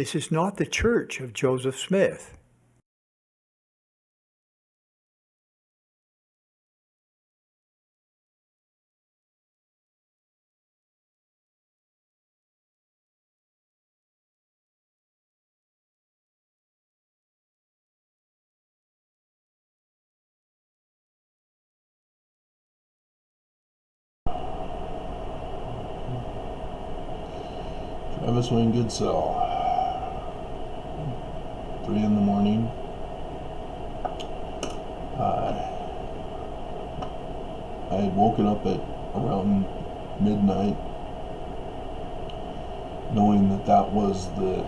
This is not the church of Joseph Smith. Travis Wayne Goodsell, 3 in the morning. I had woken up at around midnight, knowing that was the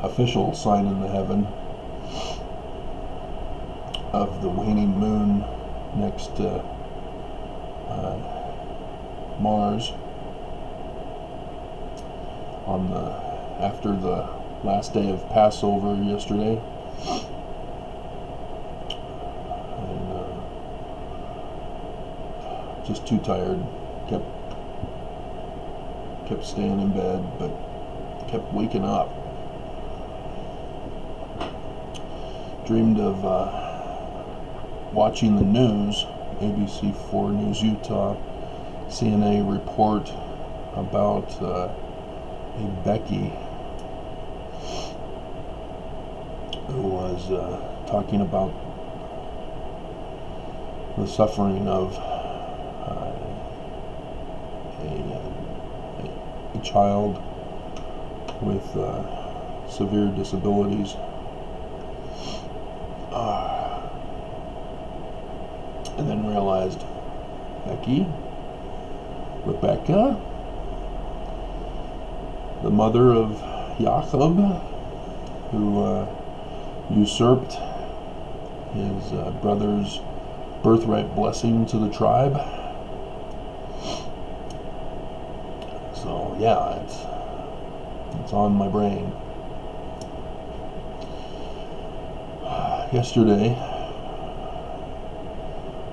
official sign in the heaven of the waning moon next to Mars. After the last day of Passover yesterday, and just too tired. Kept staying in bed, but kept waking up. Dreamed of watching the news, ABC 4 News Utah, CNA report about a Becky who was talking about the suffering of a child with severe disabilities. And then realized Rebecca, the mother of Jacob, who usurped his brother's birthright blessing to the tribe. So yeah, it's on my brain. Yesterday,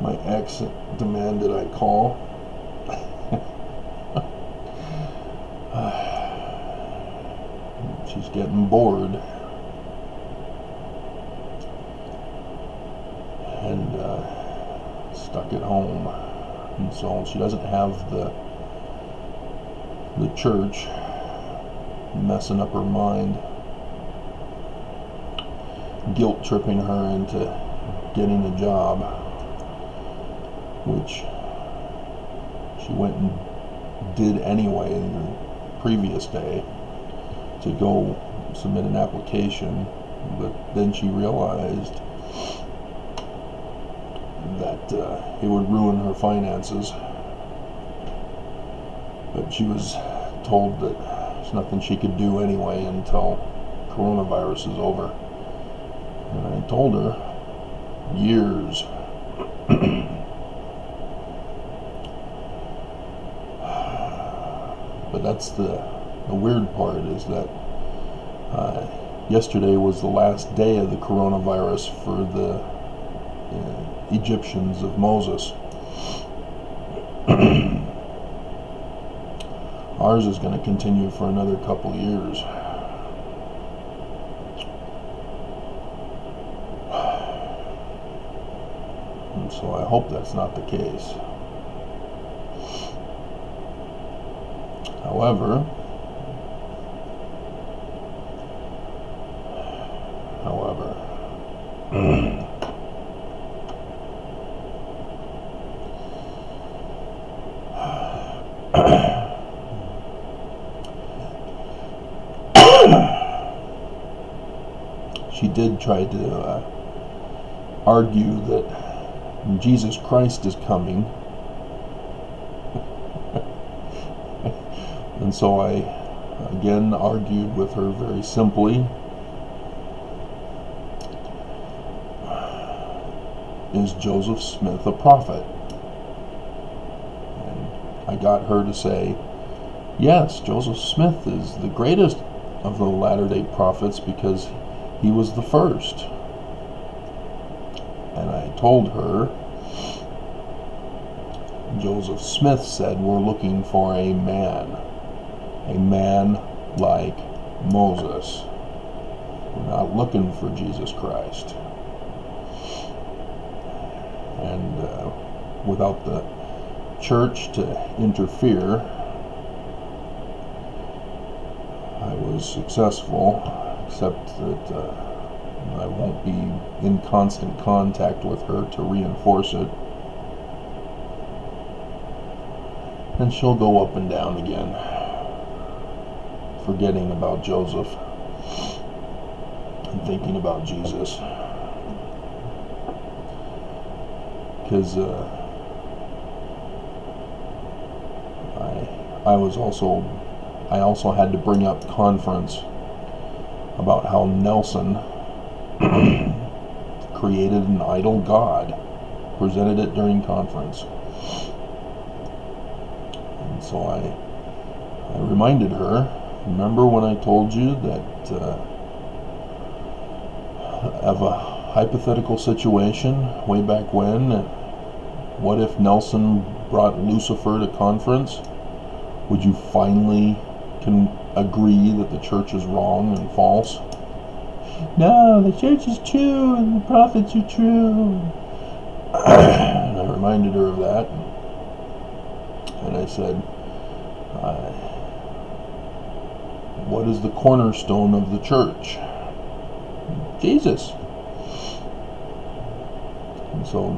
my ex demanded I call. She's getting bored, and stuck at home, and so she doesn't have the church messing up her mind, guilt tripping her into getting a job, which she went and did anyway the previous day to go submit an application, but then she realized that it would ruin her finances. But she was told that there's nothing she could do anyway until coronavirus is over. And I told her years. But that's the weird part, is that yesterday was the last day of the coronavirus for the Egyptians of Moses. Ours is going to continue for another couple years. And so I hope that's not the case. However, she did try to argue that Jesus Christ is coming. And so I again argued with her very simply. Is Joseph Smith a prophet? And I got her to say, yes, Joseph Smith is the greatest of the Latter-day Prophets because he was the first. And I told her, Joseph Smith said, we're looking for a man a man like Moses. We're not looking for Jesus Christ. And without the church to interfere, I was successful, except that I won't be in constant contact with her to reinforce it. And she'll go up and down again, forgetting about Joseph and thinking about Jesus. Because I also had to bring up conference about how Nelson created an idol god, presented it during conference. And so I reminded her, remember when I told you that of a hypothetical situation way back when, what if Nelson brought Lucifer to conference? Would you finally agree that the church is wrong and false? No, the church is true and the prophets are true. And I reminded her of that. And I said, what is the cornerstone of the church? Jesus. And so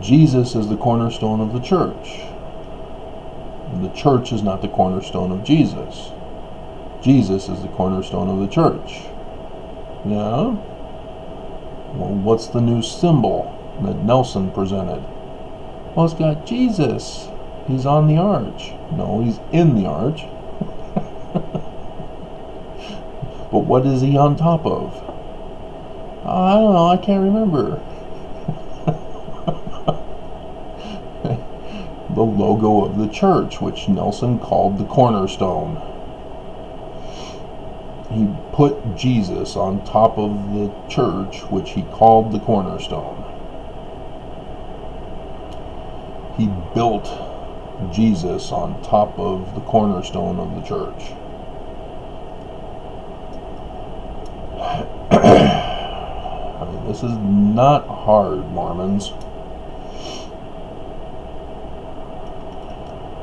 Jesus is the cornerstone of the church. And the church is not the cornerstone of Jesus. Jesus is the cornerstone of the church. Yeah? Well, what's the new symbol that Nelson presented? Well, it's got Jesus. He's on the arch. No, he's in the arch. But what is he on top of? I don't know, I can't remember. The logo of the church, which Nelson called the cornerstone. He put Jesus on top of the church, which he called the cornerstone. He built Jesus on top of the cornerstone of the church. I mean, this is not hard, Mormons.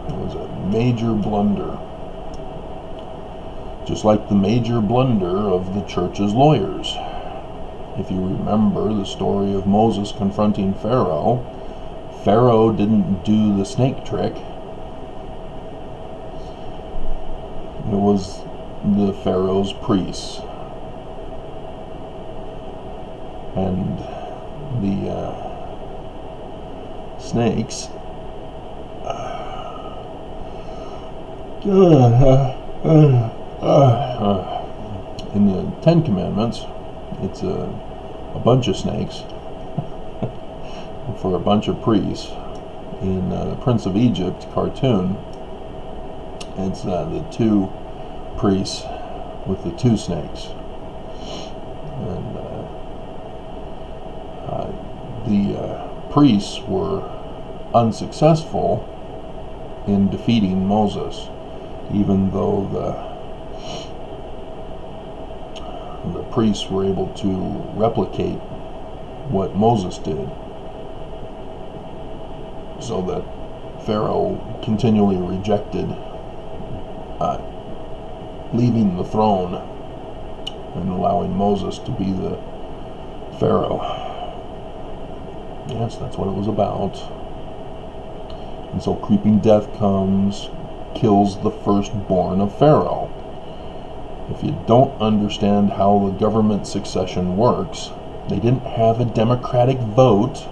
It was a major blunder. Just like the major blunder of the church's lawyers. If you remember the story of Moses confronting Pharaoh, Pharaoh didn't do the snake trick. It was the Pharaoh's priests. And the snakes in the Ten Commandments, it's a bunch of snakes for a bunch of priests. In the Prince of Egypt cartoon, it's the two priests with the two snakes. And the priests were unsuccessful in defeating Moses, even though the priests were able to replicate what Moses did, so that Pharaoh continually rejected leaving the throne and allowing Moses to be the Pharaoh. Yes, that's what it was about. And so creeping death comes, kills the firstborn of Pharaoh. If you don't understand how the government succession works, they didn't have a democratic vote.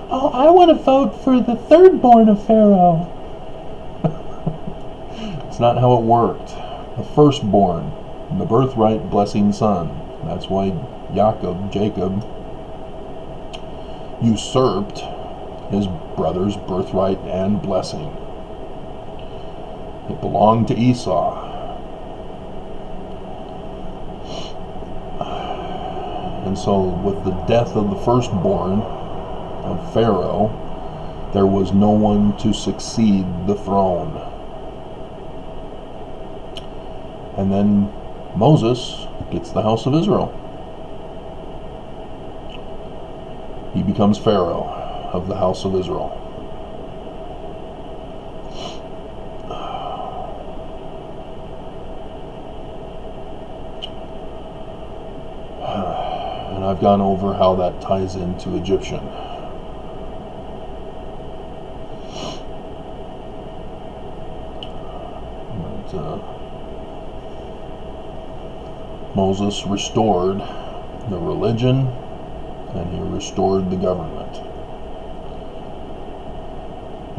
Oh, I want to vote for the thirdborn of Pharaoh. It's not how it worked. The firstborn, the birthright blessing son. That's why Jacob, usurped his brother's birthright and blessing. It belonged to Esau. And so with the death of the firstborn of Pharaoh, there was no one to succeed the throne. And then Moses gets the house of Israel. He becomes Pharaoh of the house of Israel. And I've gone over how that ties into Egyptian. Moses restored the religion and he restored the government,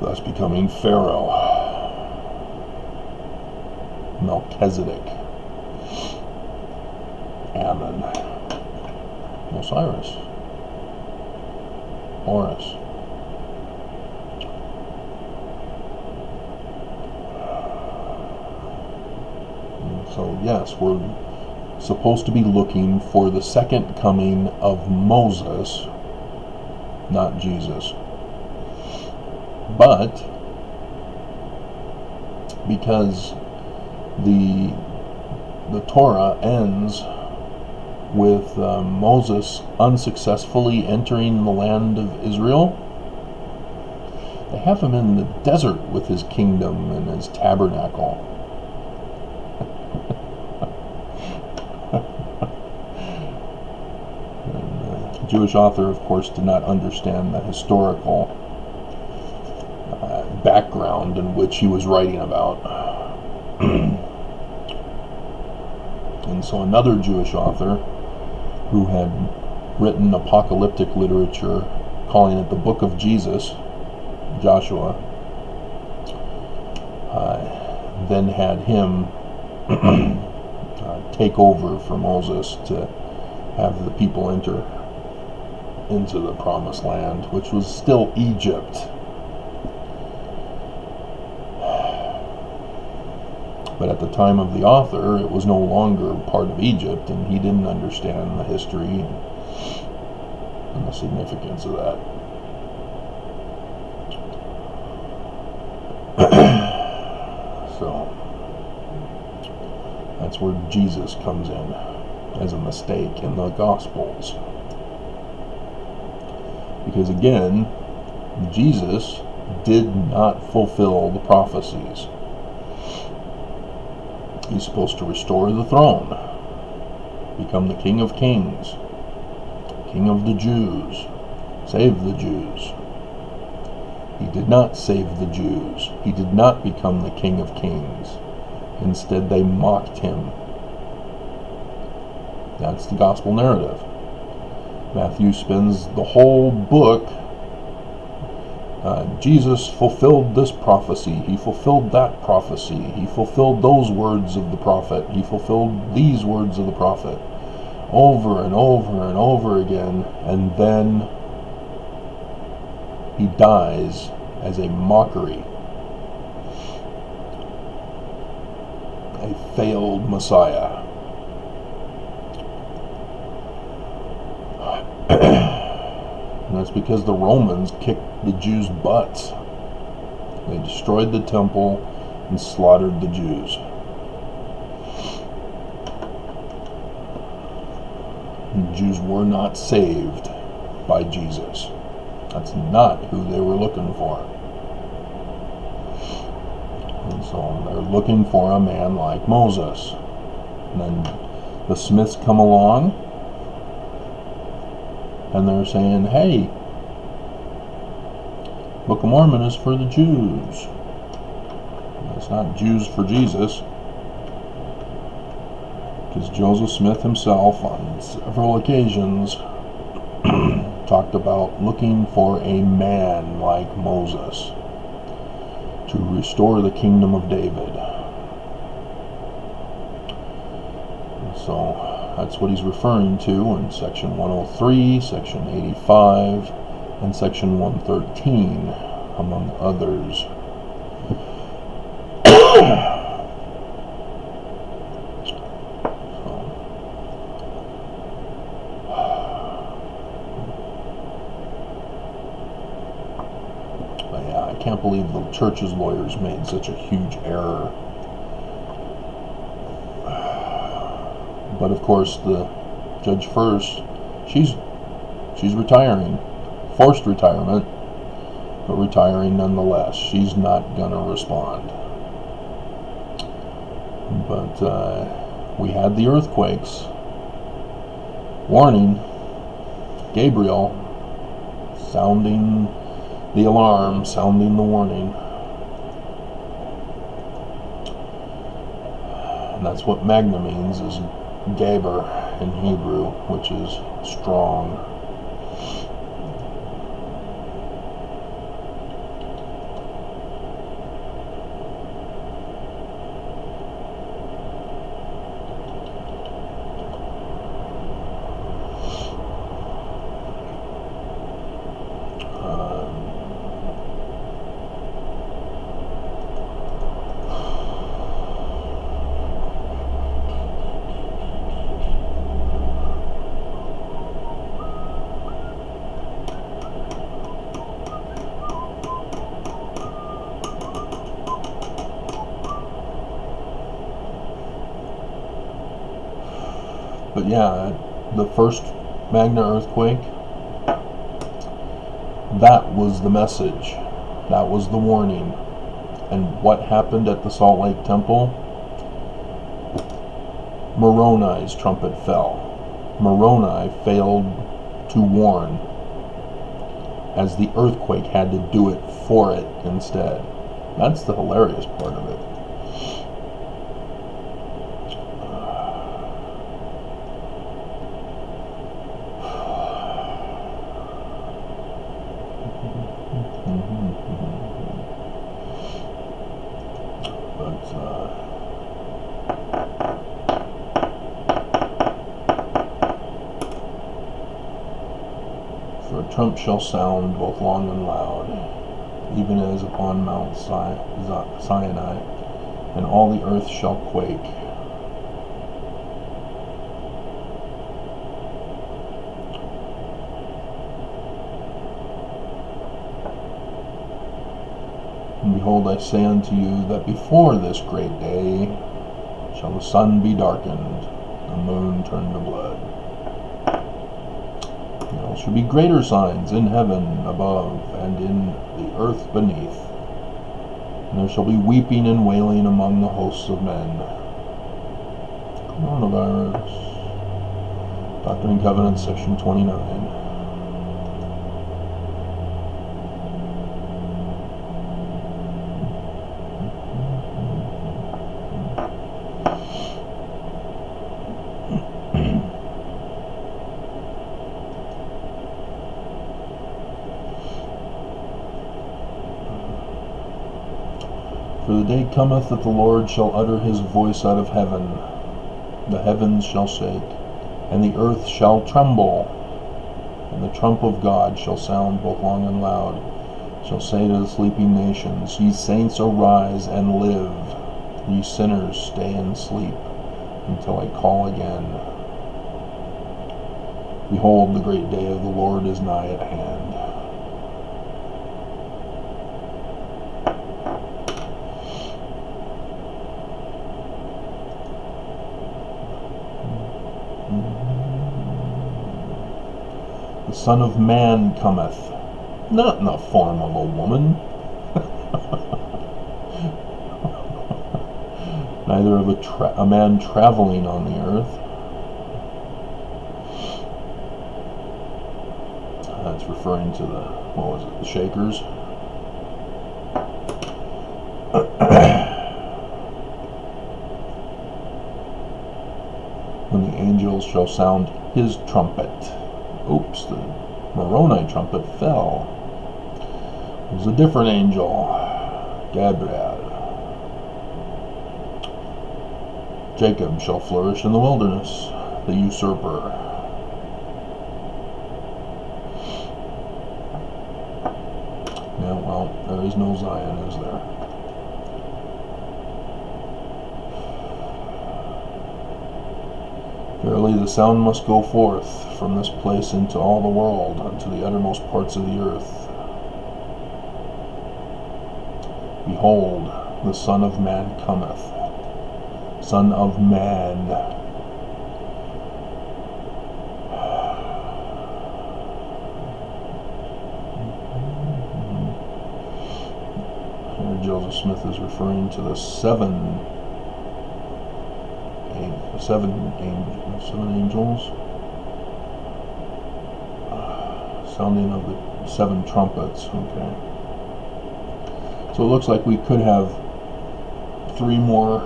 thus becoming Pharaoh, Melchizedek, Ammon, Osiris, Horus. So yes, we're supposed to be looking for the second coming of Moses, not Jesus. But because the Torah ends with Moses unsuccessfully entering the land of Israel, they have him in the desert with his kingdom and his tabernacle. The Jewish author, of course, did not understand the historical background in which he was writing about. And so another Jewish author who had written apocalyptic literature, calling it the Book of Jesus, Joshua, then had him take over for Moses to have the people enter into the promised land, which was still Egypt. But at the time of the author, it was no longer part of Egypt, and he didn't understand the history and the significance of that. So that's where Jesus comes in as a mistake in the Gospels. Because again, Jesus did not fulfill the prophecies. He's supposed to restore the throne, become the King of Kings, King of the Jews, save the Jews. He did not save the Jews. He did not become the King of Kings. Instead, they mocked him. That's the gospel narrative. Matthew spends the whole book, Jesus fulfilled this prophecy, he fulfilled that prophecy, he fulfilled those words of the prophet, he fulfilled these words of the prophet, over and over and over again, and then he dies as a mockery, a failed Messiah. And that's because the Romans kicked the Jews' butts. They destroyed the temple and slaughtered the Jews. And the Jews were not saved by Jesus. That's not who they were looking for. And so they're looking for a man like Moses. And then the Smiths come along and they're saying, hey, Book of Mormon is for the Jews. It's not Jews for Jesus. Because Joseph Smith himself, on several occasions, talked about looking for a man like Moses to restore the kingdom of David. And so that's what he's referring to in section 103, section 85, and section 113, among others. But yeah, I can't believe the church's lawyers made such a huge error. But of course, the Judge First, she's retiring, forced retirement, but retiring nonetheless. She's not gonna respond. But we had the earthquakes. Warning, Gabriel sounding the alarm, sounding the warning. And that's what magna means, is Gaber in Hebrew, which is strong. But yeah, the first magna earthquake, that was the message. That was the warning. And what happened at the Salt Lake Temple? Moroni's trumpet fell. Moroni failed to warn, as the earthquake had to do it for it instead. That's the hilarious part of it. For a trump shall sound both long and loud, even as upon Mount Sinai, and all the earth shall quake. And behold, I say unto you that before this great day shall the sun be darkened, the moon turned to blood. There shall be greater signs in heaven above and in the earth beneath. And there shall be weeping and wailing among the hosts of men. Coronavirus. Doctrine and Covenants, section 29. For the day cometh that the Lord shall utter his voice out of heaven. The heavens shall shake, and the earth shall tremble. And the trump of God shall sound both long and loud, shall say to the sleeping nations, Ye saints arise and live, ye sinners stay and sleep, until I call again. Behold, the great day of the Lord is nigh at hand. The Son of Man cometh, not in the form of a woman, neither of a man traveling on the earth. That's referring to the Shakers. When the angels shall sound his trumpet. Oops, the Moroni trumpet fell. It was a different angel, Gabriel. Jacob shall flourish in the wilderness, the usurper. Yeah, well, there is no Zion, is there? Verily the sound must go forth from this place into all the world, unto the uttermost parts of the earth. Behold, the Son of Man cometh. Son of Man. Joseph Smith is referring to the seven angels, sounding of the seven trumpets. Okay. So it looks like we could have 3 more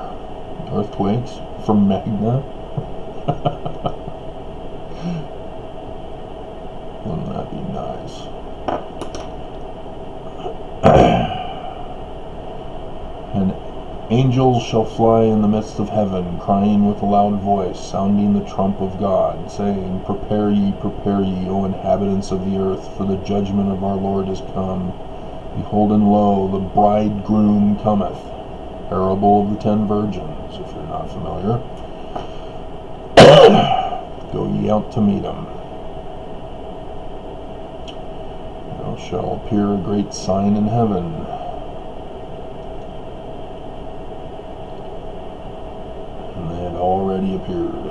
earthquakes from magma. Wouldn't that be nice? And angels shall fly in the midst of heaven, crying with a loud voice, sounding the trump of God, saying, prepare ye, O inhabitants of the earth, for the judgment of our Lord is come. Behold, and lo, the bridegroom cometh. Parable of the 10 virgins, if you're not familiar. Go ye out to meet him. Now shall appear a great sign in heaven, and they had already appeared.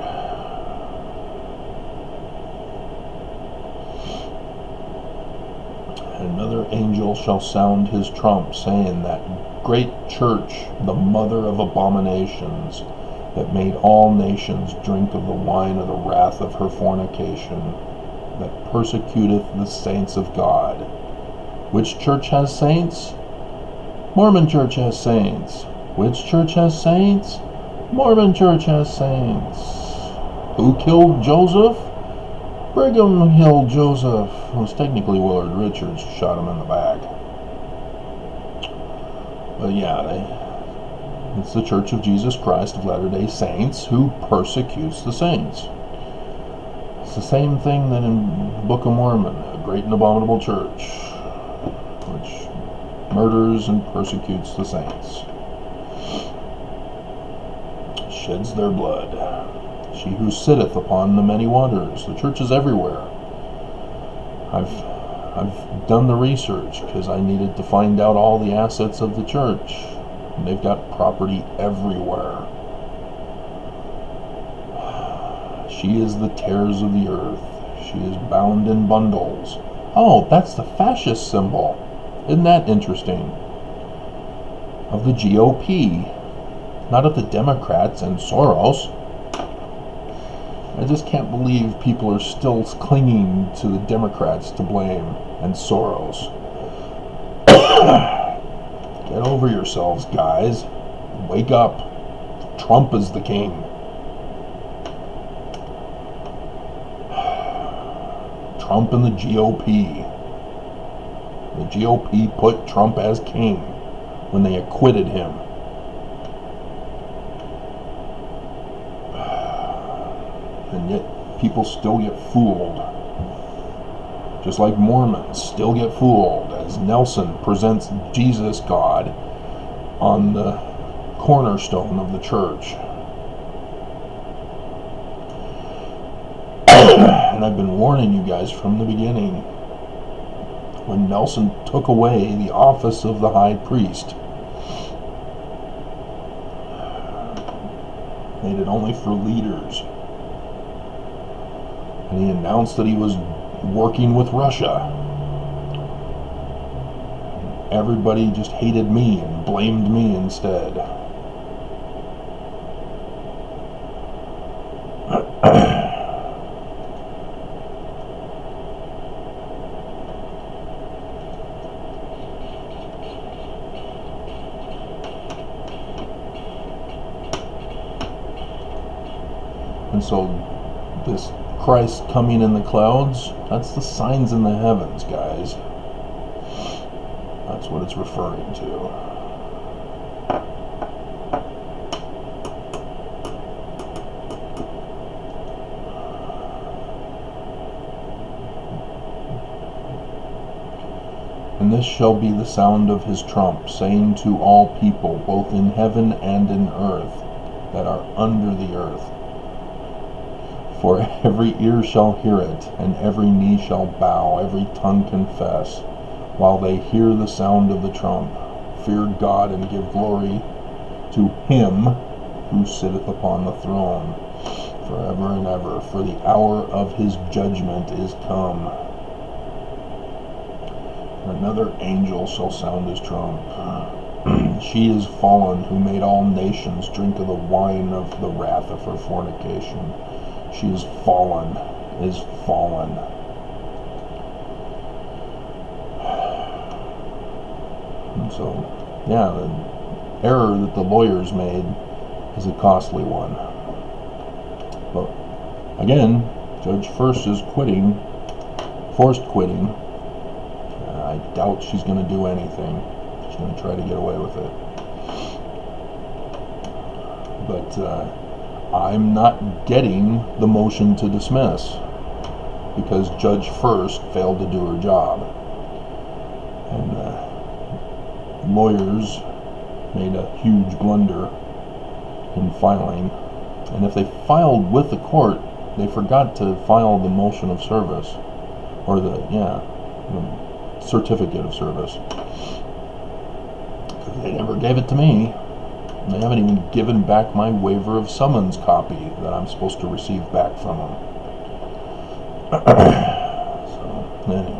Another angel shall sound his trump, saying, that great church, the mother of abominations, that made all nations drink of the wine of the wrath of her fornication, that persecuteth the saints of God. Which church has saints? Mormon church has saints. Which church has saints? Mormon church has saints. Who killed Joseph? Brigham killed Joseph. It was technically Willard Richards who shot him in the back. But yeah, it's the Church of Jesus Christ of Latter-day Saints who persecutes the saints. It's the same thing that in the Book of Mormon, a great and abominable church, which murders and persecutes the saints. Sheds their blood. She who sitteth upon the many waters. The church is everywhere. I've done the research because I needed to find out all the assets of the church. And they've got property everywhere. She is the tares of the earth. She is bound in bundles. Oh, that's the fascist symbol. Isn't that interesting? Of the GOP. Not of the Democrats and Soros. I just can't believe people are still clinging to the Democrats to blame and Soros. Get over yourselves, guys. Wake up. Trump is the king. Trump and the GOP. The GOP put Trump as king when they acquitted him. And yet people still get fooled. Just like Mormons still get fooled as Nelson presents Jesus God on the cornerstone of the church. And I've been warning you guys from the beginning. When Nelson took away the office of the high priest, made it only for leaders. And he announced that he was working with Russia. Everybody just hated me and blamed me instead. And so this Christ coming in the clouds, that's the signs in the heavens, guys. That's what it's referring to. And this shall be the sound of his trump, saying to all people, both in heaven and in earth, that are under the earth. For every ear shall hear it, and every knee shall bow, every tongue confess, while they hear the sound of the trump. Fear God and give glory to him who sitteth upon the throne, forever and ever. For the hour of his judgment is come. Another angel shall sound his trump. And she is fallen, who made all nations drink of the wine of the wrath of her fornication. She is fallen, is fallen. And so, yeah, the error that the lawyers made is a costly one. But again, Judge First is quitting, forced quitting. I doubt she's going to do anything. She's going to try to get away with it. But I'm not getting the motion to dismiss because Judge First failed to do her job. And lawyers made a huge blunder in filing. And if they filed with the court, they forgot to file the motion of service, or the certificate of service. They never gave it to me. They haven't even given back my waiver of summons copy that I'm supposed to receive back from them. So, anyway.